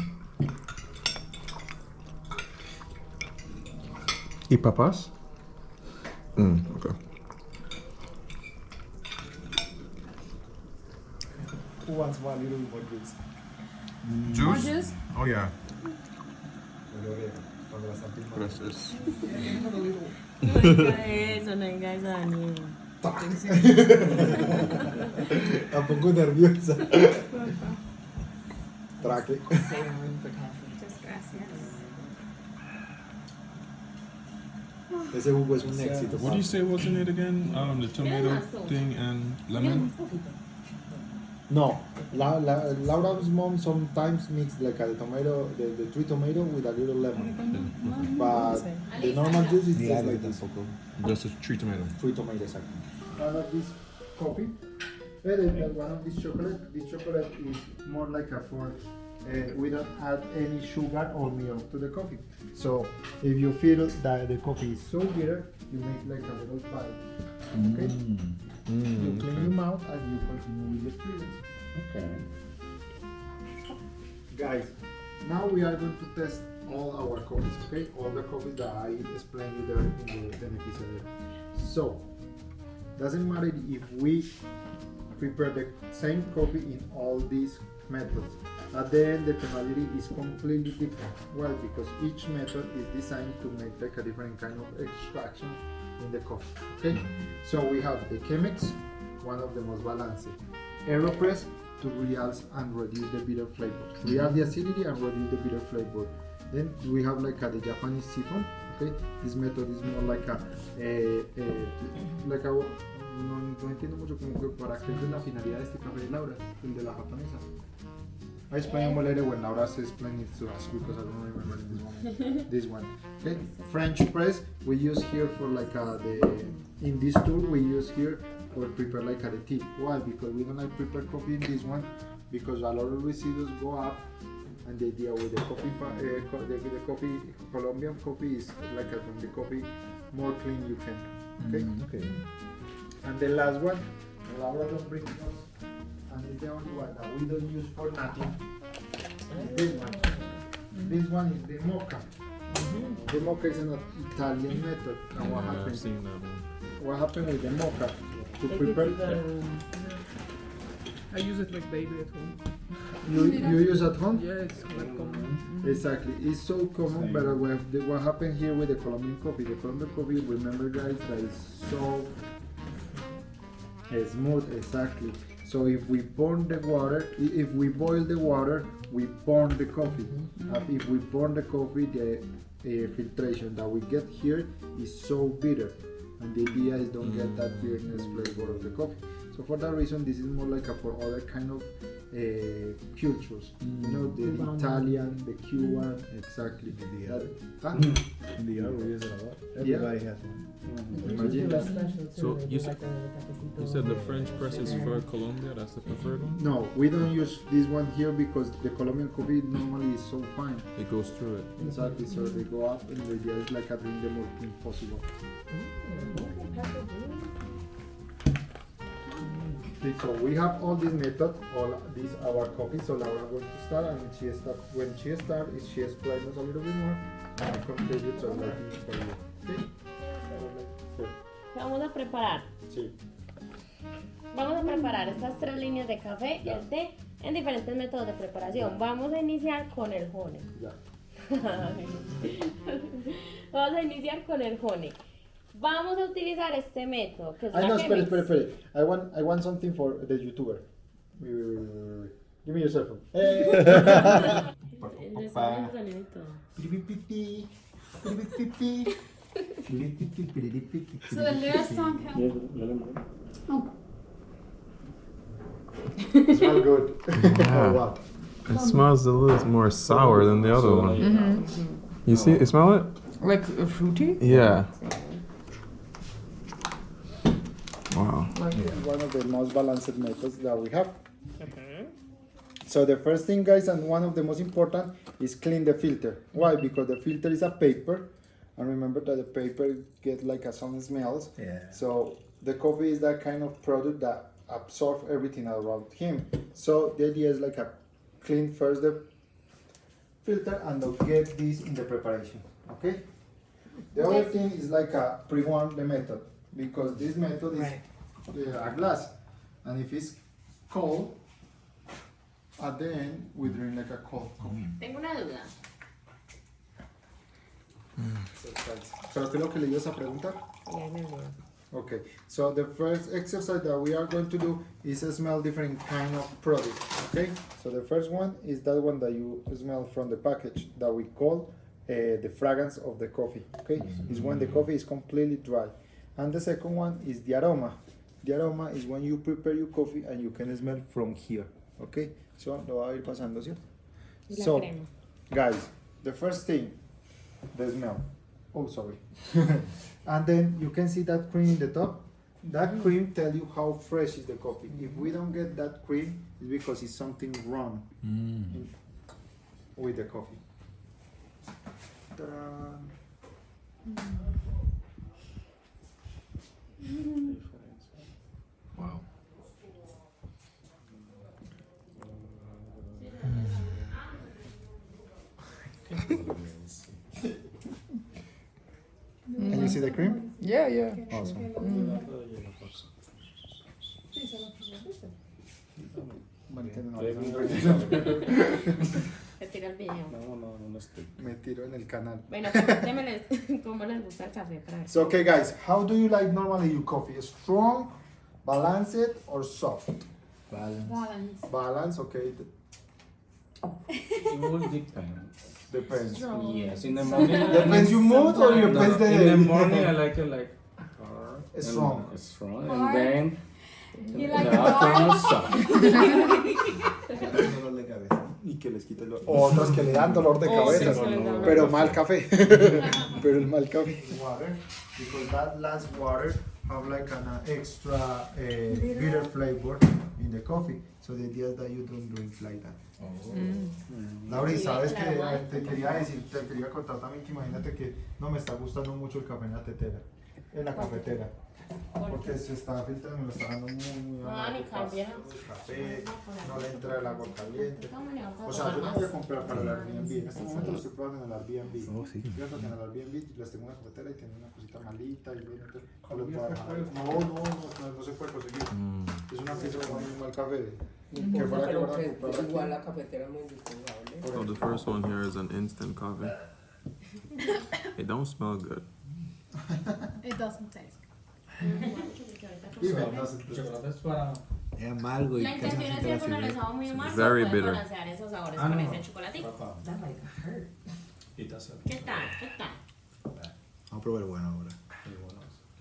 ¿Y papas? Okay. Who wants one little more juice? Juice? Juice? Oh, yeah. Eso no hay guys on Un poco nerviosa. Traque. Just gracias. Ese jugo es un éxito. What do you say was in it again? The tomato Yeah, thing and Lemon? No, Laura's mom sometimes mix like the tomato, the tree tomato with a little lemon. But the normal juice is just like this. Just a tree tomato. Tree tomato, exactly. I like this coffee. One of this chocolate. This chocolate is more like a for. We don't add any sugar or milk to the coffee. So if you feel that the coffee is so bitter, you make like a little bite. Okay? You clean your mouth and you continue with the experience. Okay. Guys, now we are going to test all our coffees, okay? All the coffees that I explained you there in the benefits area. So, doesn't matter if we prepare the same coffee in all these methods. At the end, the tonality is completely different. Why? Because each method is designed to make like a different kind of extraction in the coffee. Okay? So we have the Chemex, one of the most balanced. AeroPress to realce and reduce the bitter flavor. Real the acidity and reduce the bitter flavor. Then we have like the Japanese siphon. Okay? This method is more like no entiendo mucho como que para qué es la finalidad de este café de Laura, el de la japonesa. I explain more later when Laura says explain it to us because I don't remember this one. This one. Okay. French press we use here for like in this tool we use here for prepare like the tea. Why? Because we don't like prepare coffee in this one because a lot of residues go up, and the idea with the coffee the coffee Colombian coffee is like when the coffee more clean you can. Okay. Okay. And the last one, Laura don't bring us, and it's the only one that we don't use for nothing. Is this one. This one is the mocha. The mocha is an Italian method. And what happened? I've seen that one. What happened with the mocha? To prepare. I use it like daily at home. You use at home? Yeah, it's quite common. Exactly. It's so common, but what happened here with the Colombian coffee? The Colombian coffee, remember guys, that is so smooth, exactly. So if we burn the water, if we boil the water, we burn the coffee. If we burn the coffee, the filtration that we get here is so bitter, and the idea is don't get that bitterness flavor of the coffee. So for that reason, this is more like for other kind of cultures. You know, the Italian, the Cuban, exactly. In the other we use it a lot. Yeah. Everybody has one. Imagine that. So you said the French press is for Colombia, that's the preferred one? No, we don't use this one here because the Colombian coffee normally is so fine. It goes through it. Exactly, so they go up and the idea is like a drink the more clean possible. Okay, so we have all these methods, all these our coffee. So Laura going to start, and when she starts, she explains us a little bit more and I contribute to lighting for you. Okay? Vamos a preparar. Sí. Vamos a preparar estas tres líneas de café y el té en diferentes métodos de preparación. Vamos a iniciar con el honey. Ya. Vamos a iniciar con el honey. Vamos a utilizar este método que es I know, la Chemex. espera. I want something for the YouTuber. Wait. Give me your cell phone. So the last song can Smell good. Oh, wow. It smells a little more sour than the other one. You see? You smell it? Like fruity? Yeah. Wow. One of the most balanced methods that we have. So the first thing, guys, and one of the most important is clean the filter. Why? Because the filter is a paper, and remember that the paper gets like some smells. Yeah. So the coffee is that kind of product that absorbs everything around him. So the idea is like a clean first the filter and don't get this in the preparation. Okay. The other thing is like a pre-warm the method, because this method is a glass, and if it's cold, at the end we drink like a cold coffee. Tengo una duda. ¿Pero qué es lo que le ibas a preguntar? Okay, so the first exercise that we are going to do is smell different kind of products. Okay, so the first one is that one that you smell from the package that we call the fragrance of the coffee. Okay, is when the coffee is completely dry, and the second one is the aroma. the aroma is when you prepare your coffee and you can smell from here. Okay, so lo va a ir pasando, ¿cierto? Y la So, crema. guys, the first thing, the smell. Oh, sorry. And then you can see that cream in the top. That cream tell you how fresh is the coffee. If we don't get that cream, it's because it's something wrong with the coffee. Ta-da. Wow. Can you see the cream? Yeah, yeah. Awesome. Te tira el video. Me tiro en el canal. Bueno, cuéntenme cómo les gusta el café para ver. So, okay, guys, how do you like normally your coffee? Strong, balanced, or soft? Balance. Balance, okay. It will depend. Depends. Yes, in the morning. Depends your mood or your depends the in the morning I like it like strong. strong, Hard. and then You the like afternoon soft. Y que les quite el dolor. Otras que le dan dolor de cabeza. sí, les da dolor. Pero mal café. Pero el mal café. Water, because that last water have like an extra bitter flavor in the coffee. So the idea is that you don't drink like that. Laura, sabes que te quería decir, te quería contar también que imagínate que no me está gustando mucho el café en la tetera, en la cafetera. Porque se está filtrando, me lo está dando muy Ni cambia. café, no le entra el agua caliente. O sea, yo no voy a comprar para el Airbnb, en este momento lo estoy probando en el Airbnb. Oh, sí. Fíjate que en el Airbnb les tengo una cafetera y tiene una cosita malita y bueno, entonces no lo puedo dejar. No se puede conseguir. Es una pieza de muy mal café. Que fuera que van a comprar Igual la cafetera es muy disponible. So the first one here is an instant coffee. It don't smell good. It doesn't taste. Chocolate es para. Es amargo y La casi no intención es siente la que cuando les acidez. hago muy amargo Very pueden bitter. balancear esos sabores Ah, con no. ese chocolatico. It doesn't. ¿Qué tal? ¿Qué tal? Vamos a probar el bueno ahora.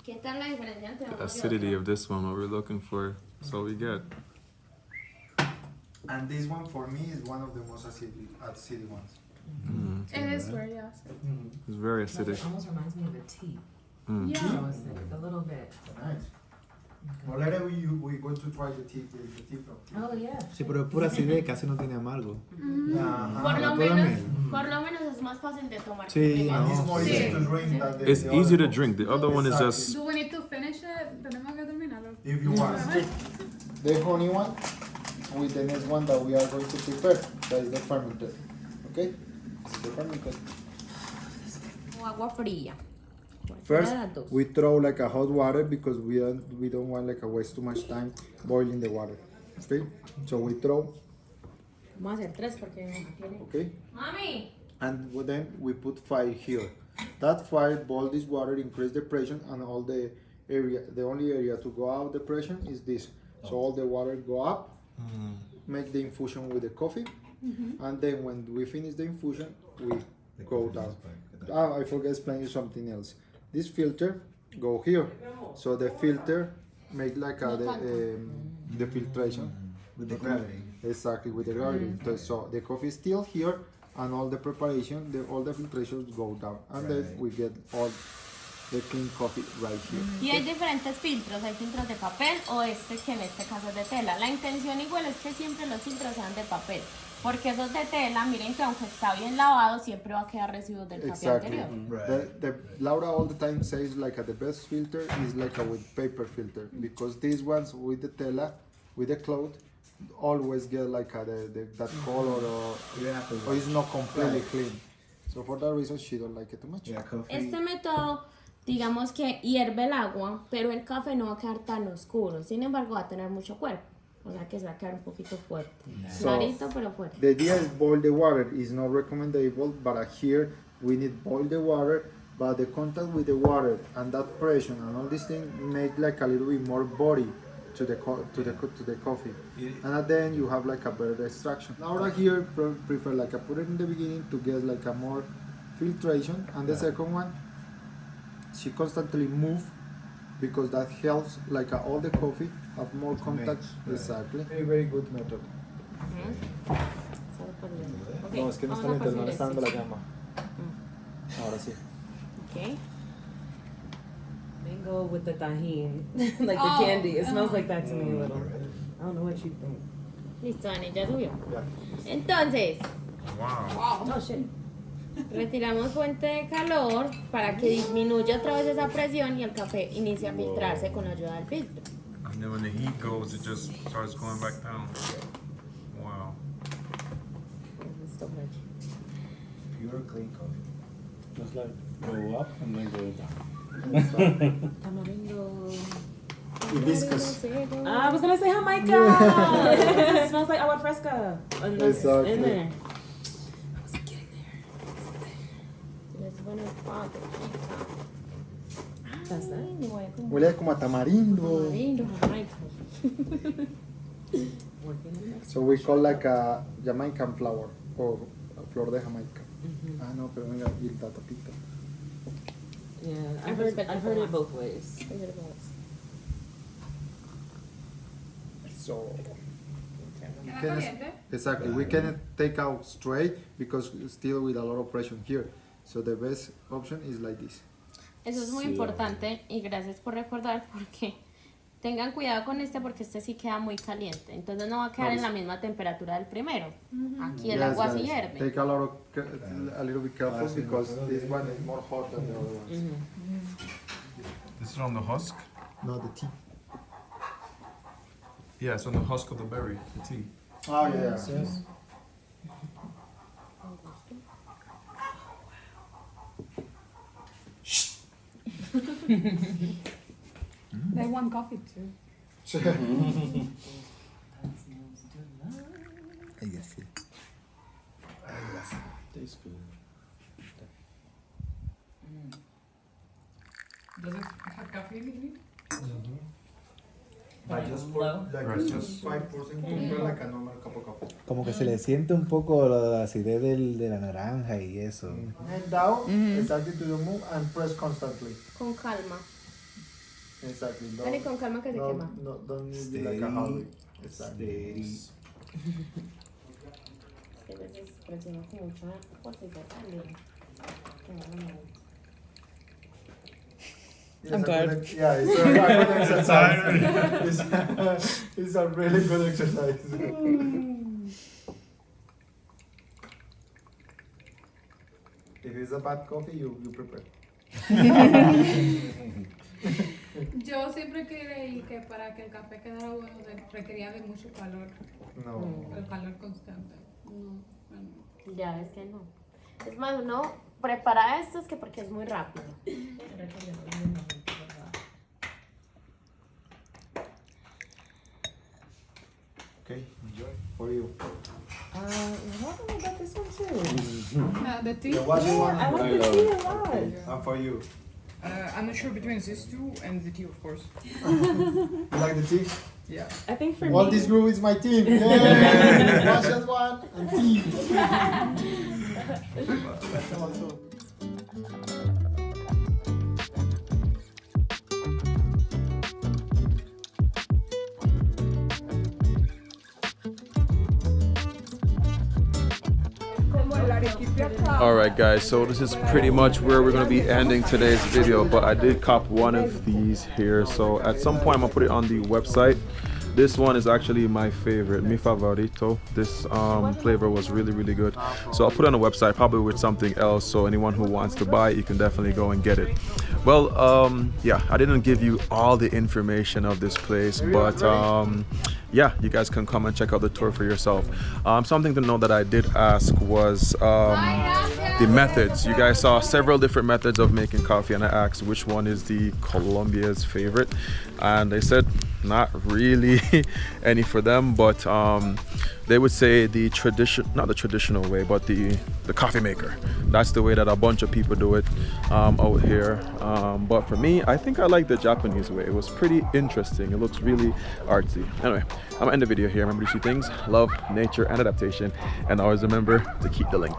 ¿Qué tal la diferencia entre The uno y acidity otro? of this one, what we're looking for. So we get. And this one for me is one of the most acidic ones. It is very acid. It's very acidic. Almost reminds me of a tea. Yeah. So it's like a little bit. Nice. Well, later we going to try the tea from. Oh yeah. Sí, pero es pura acidez, casi no tiene amargo. Ajá. Por lo por lo menos, menos. por lo menos es más fácil de tomar. Sí, que el And primero. it's more Sí. easy to drink than the It's the easy other to one. drink. The other one is just. Do we need to finish it? Tenemos que terminarlo. If you want. The honey one with the next one that we are going to prepare. That is the fermented. Okay? This is the fermented. O agua fría. First, Cualquiera de las dos. we throw like a hot water because we don't want like a waste too much time boiling the water. Okay? So we throw, Vamos a hacer tres porque tiene. okay? Mami. And then we put fire here. That fire boil this water, increase the pressure, and all the area, the only area to go out the pressure is this. So all the water go up, make the infusion with the coffee, and then when we finish the infusion, we go down. I forgot to explain you something else. This filter go here, so the filter make like the filtration. With the gravity. Exactly, with the gravity. So the coffee is still here, and all the preparation, all the filtrations go down, and then we get all the clean coffee right here. Y hay diferentes filtros, hay filtros de papel o este que en este caso es de tela. La intención igual es que siempre los filtros sean de papel, porque esos de tela, miren que aunque está bien lavado, siempre va a quedar residuos del café Exactly. anterior. The Laura all the time says like the best filter is like a with paper filter, because these ones with the tela, with the cloth, always get like that color or it's not completely clean. So for that reason she don't like it too much. Yeah, coffee. Este método, digamos que hierve el agua, pero el café no va a quedar tan oscuro, sin embargo va a tener mucho cuerpo, o sea que se va a quedar un poquito fuerte. Clarito pero fuerte. The idea is boil the water is not recommendable, but here we need boil the water, but the contact with the water and that pressure and all these things make like a little bit more body to the coffee, and at the end you have like a better extraction. Laura here prefer like I put it in the beginning to get like a more filtration, and the second one she constantly move because that helps like all the coffee have more contact. Exactly. Very good method. Ok, No, es que no está vamos a lento, no le está dando la pasar llama. Ahora sí. Ok. Mango with the tahini, like Oh, the candy. It smells like that to me a little. I don't know what you think. Listo, Dani, ya subió. Entonces, Wow. Oh shit. retiramos fuente de calor para que disminuya otra vez esa presión y el café inicie a filtrarse con la ayuda del filtro. And then when the heat goes, it just starts going back down. Wow. Listo, Marchi. Pure clean coffee. Just like go up and then go down. Tamarindo. Hibiscus. I was gonna say Jamaica. It smells like agua fresca. And that's Exactly. in there. Les bueno el pato. That's that. Ay, me voy a comer. Huele como a tamarindo. Tamarindo, Jamaica. So we call like a Jamaican flower or flor de Jamaica. Ah, no, pero venga, y la tapita. Yeah, I've heard it both ways. So exactly, we can take out straight because still with a lot of pressure here. So the best option is like this. Eso es muy importante y gracias por recordar porque tengan cuidado con este porque este sí queda muy caliente. Entonces no va a quedar en la misma temperatura del primero. Aquí el agua sí hierve. Take a little bit careful because this one is more hot than the other ones. This is on the husk? No, the tea. Yeah, it's on the husk of the berry, the tea. Oh yeah. Yes. They want coffee too. I guess yeah. Tastes good. Does it have caffeine in it? I just put like just 5% like a normal cup of coffee. Como que se le siente un poco la acidez de la naranja y eso. And down, exactly to the move and press constantly. Con calma. Exactly. Dale con calma que se quema. No, don't need to be like a hurry. Exactly. Es que a veces presionamos con mucha fuerza y ya sale. I'm tired. Yeah, it's a good exercise. It's a really good exercise. If it's a bad coffee, you prepare. Yo siempre creí que para que el café quedara bueno requería de mucho calor. No. El calor constante. No, bueno. Ya es que no. Es más, uno prepara esto es que porque es muy rápido. Okay, enjoy. For you. What about this one too? The tea? The watching one. I like the tea a lot. Okay, and for you. I'm not sure between these two and the tea, of course. You like the tea? Yeah. I think for Well, me. this group is my team. Yeah. Watching one and tea. Alright guys, so this is pretty much where we're going to be ending today's video, but I did cop one of these here, so at some point I'm going to put it on the website. This one is actually my favorite, mi favorito. This flavor was really good, so I'll put it on the website probably with something else, so anyone who wants to buy it, you can definitely go and get it. Well, yeah, I didn't give you all the information of this place, but yeah, you guys can come and check out the tour for yourself. Something to know that I did ask was the methods. You guys saw several different methods of making coffee, and I asked which one is the Colombia's favorite, and they said not really any for them, but they would say the not the traditional way, but the coffee maker. That's the way that a bunch of people do it out here. But for me, I think I like the Japanese way. It was pretty interesting. It looks really artsy. Anyway, I'm gonna end the video here. Remember these two things: love, nature, and adaptation. And always remember to keep the link.